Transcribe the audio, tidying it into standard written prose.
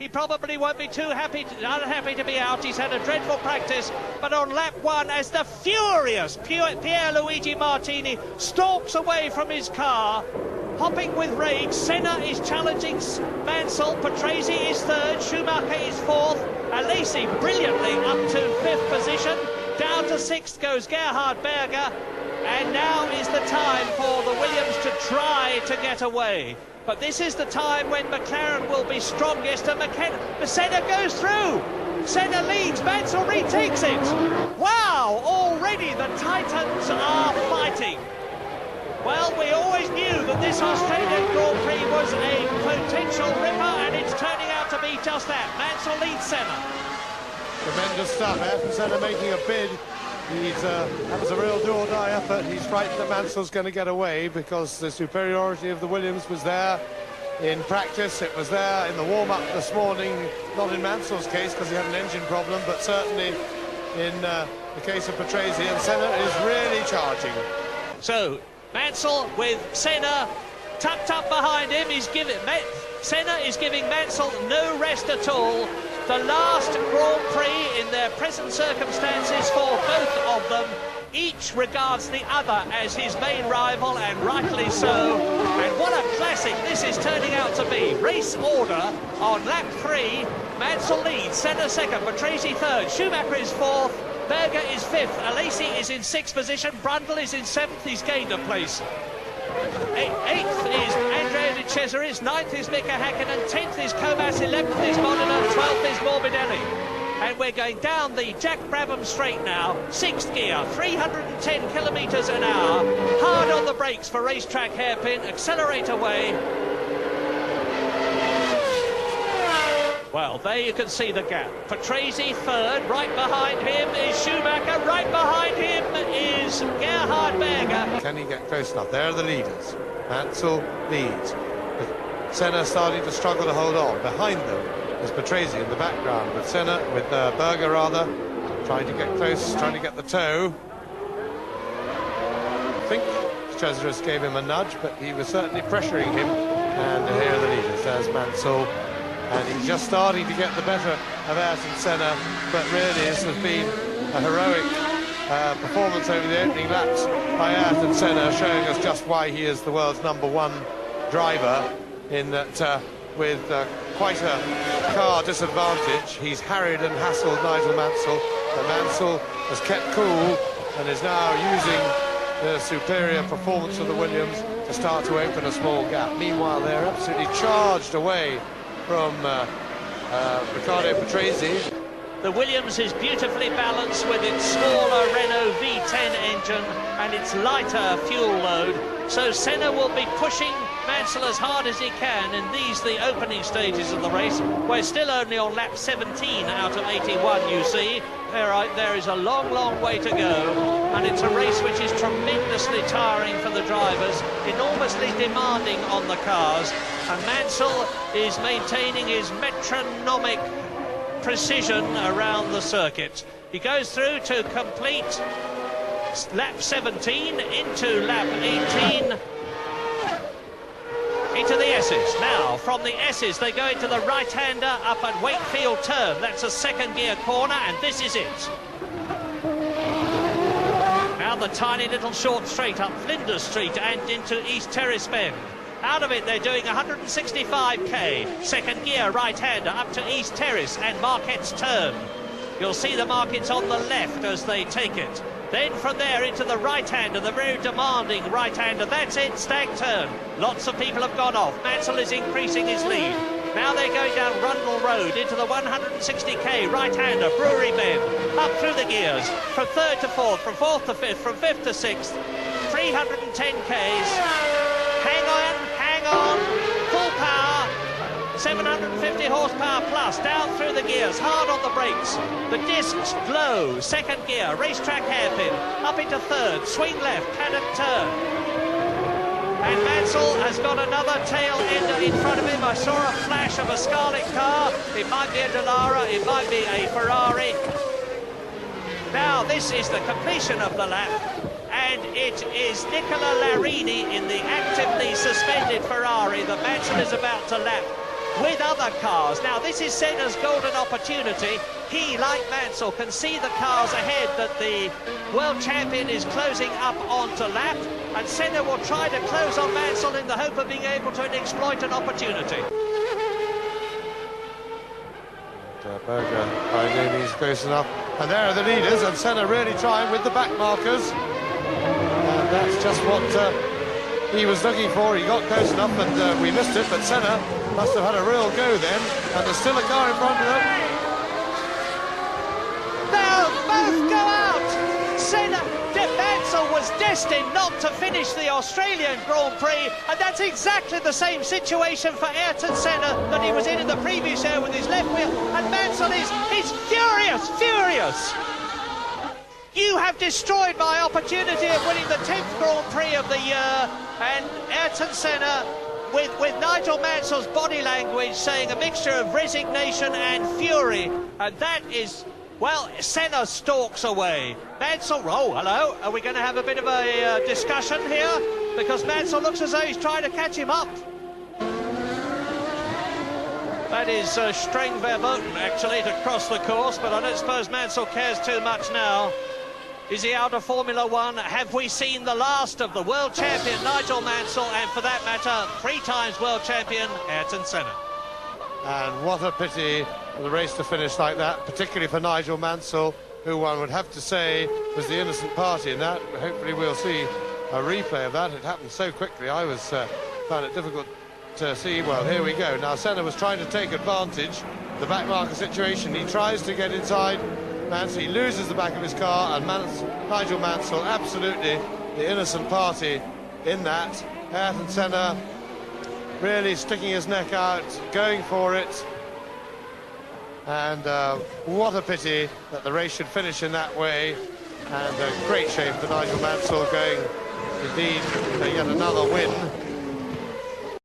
He probably won't be too unhappy to be out. He's had a dreadful practice, but on lap 1, as the furious Pierluigi Martini stalks away from his car, hopping with rage, Senna is challenging Mansell, Patrese is 3rd, Schumacher is 4th, Alesi brilliantly up to 5th position, down to 6th goes Gerhard Berger, and now is the time for the Williams to try to get away. But this is the time when McLaren will be strongest, and Senna goes through. Senna leads, Mansell retakes it. Wow, already the Titans are fighting. Well, we always knew that this Australian Grand Prix was a potential ripper, and it's turning out to be just that. Mansell leads Senna. Tremendous stuff. Ayrton Senna making a bid. That was a real do-or-die effort. He's frightened that Mansell's going to get away because the superiority of the Williams was there in practice. It was there in the warm-up this morning, not in Mansell's case because he had an engine problem, but certainly in the case of Patrese, and Senna is really charging. So Mansell with Senna tucked up behind him. Senna is giving Mansell no rest at all. The last Grand Prix in their present circumstances for both of them. Each regards the other as his main rival, and rightly so. And what a classic this is turning out to be. Race order on lap 3. Mansell leads, Senna 2nd, Patrese 3rd, Schumacher is 4th, Berger is 5th, Alesi is in 6th position, Brundle is in 7th, he's gained a place. 8th is Andrea De Cesaris, 9th is Mika Hakkinen, 10th is Comas, 11th is Modena, 12th is Morbidelli. And we're going down the Jack Brabham straight now, 6th gear, 310 kilometres an hour, hard on the brakes for racetrack hairpin, accelerate away. Well, there you can see the gap. Patrese 3rd, right behind him is Schumacher, right behind him is Gerhard Berger. Can he get close enough? There are the leaders. Mansell leads. Senna starting to struggle to hold on. Behind them is Patrese in the background, with Berger rather, trying to get close, trying to get the toe. I think Cesaris gave him a nudge, but he was certainly pressuring him. And here are the leaders. There's Mansell. And he's just starting to get the better of Ayrton Senna, but really this has been a heroic performance over the opening laps by Ayrton Senna, showing us just why he is the world's #1 driver, in that with quite a car disadvantage, he's harried and hassled Nigel Mansell, but Mansell has kept cool and is now using the superior performance of the Williams to start to open a small gap. Meanwhile, they're absolutely charged away from Riccardo Patrese. The Williams is beautifully balanced with its smaller Renault V10 engine and its lighter fuel load, so Senna will be pushing Mansell as hard as he can in the opening stages of the race. We're still only on lap 17 out of 81, you see. There is a long, long way to go, and it's a race which is tremendously tiring for the drivers, enormously demanding on the cars, and Mansell is maintaining his metronomic precision around the circuit. He goes through to complete lap 17 into lap 18, into the S's. Now, from the S's, they go into the right-hander up at Wakefield Turn. That's a 2nd gear corner, and this is it. Now the tiny little short straight up Flinders Street and into East Terrace Bend. Out of it, they're doing 165k. 2nd gear, right-hander, up to East Terrace and Marquette's Turn. You'll see the Marquettes on the left as they take it. Then from there into the right-hander, the very demanding right-hander. That's it, Stag Turn. Lots of people have gone off. Mansell is increasing his lead. Now they're going down Rundle Road into the 160k right-hander, Brewery Bend. Up through the gears, from 3rd to 4th, from 4th to 5th, from 5th to 6th. 310k's. Hang on, full power. 750 horsepower plus, down through the gears, hard on the brakes. The discs glow, 2nd gear, racetrack hairpin, up into 3rd, swing left, paddock turn. And Mansell has got another tail ender in front of him. I saw a flash of a scarlet car. It might be a Dallara, it might be a Ferrari. Now this is the completion of the lap, and it is Nicola Larini in the actively suspended Ferrari that Mansell is about to lap. with other cars. Now, this is Senna's golden opportunity. He, like Mansell, can see the cars ahead that the world champion is closing up onto lap, and Senna will try to close on Mansell in the hope of being able to exploit an opportunity. Berger by no means close enough, and there are the leaders, and Senna really trying with the back markers, and that's just what he was looking for. He got close enough, and we missed it, but Senna must have had a real go then, and there's still a car in front of them. They'll both go out! Senna, Mansell was destined not to finish the Australian Grand Prix, and that's exactly the same situation for Ayrton Senna that he was in the previous year with his left wheel, and Mansell is furious! You have destroyed my opportunity of winning the 10th Grand Prix of the year, and Ayrton Senna, with Nigel Mansell's body language saying a mixture of resignation and fury, and that is... Well, Senna stalks away. Mansell, oh, hello. Are we going to have a bit of a discussion here? Because Mansell looks as though he's trying to catch him up. That is streng verboten, actually, to cross the course, but I don't suppose Mansell cares too much now. Is he out of Formula One? Have we seen the last of the world champion Nigel Mansell, and for that matter, 3 times world champion Ayrton Senna? And what a pity for the race to finish like that, particularly for Nigel Mansell, who one would have to say was the innocent party in that. Hopefully we'll see a replay of that. It happened so quickly, I found it difficult to see. Well, here we go. Now Senna was trying to take advantage of the back marker situation. He tries to get inside Mansell. He loses the back of his car, and Nigel Mansell, absolutely the innocent party in that. Ayrton Senna really sticking his neck out, going for it, and what a pity that the race should finish in that way, and a great shame for Nigel Mansell going indeed for yet another win.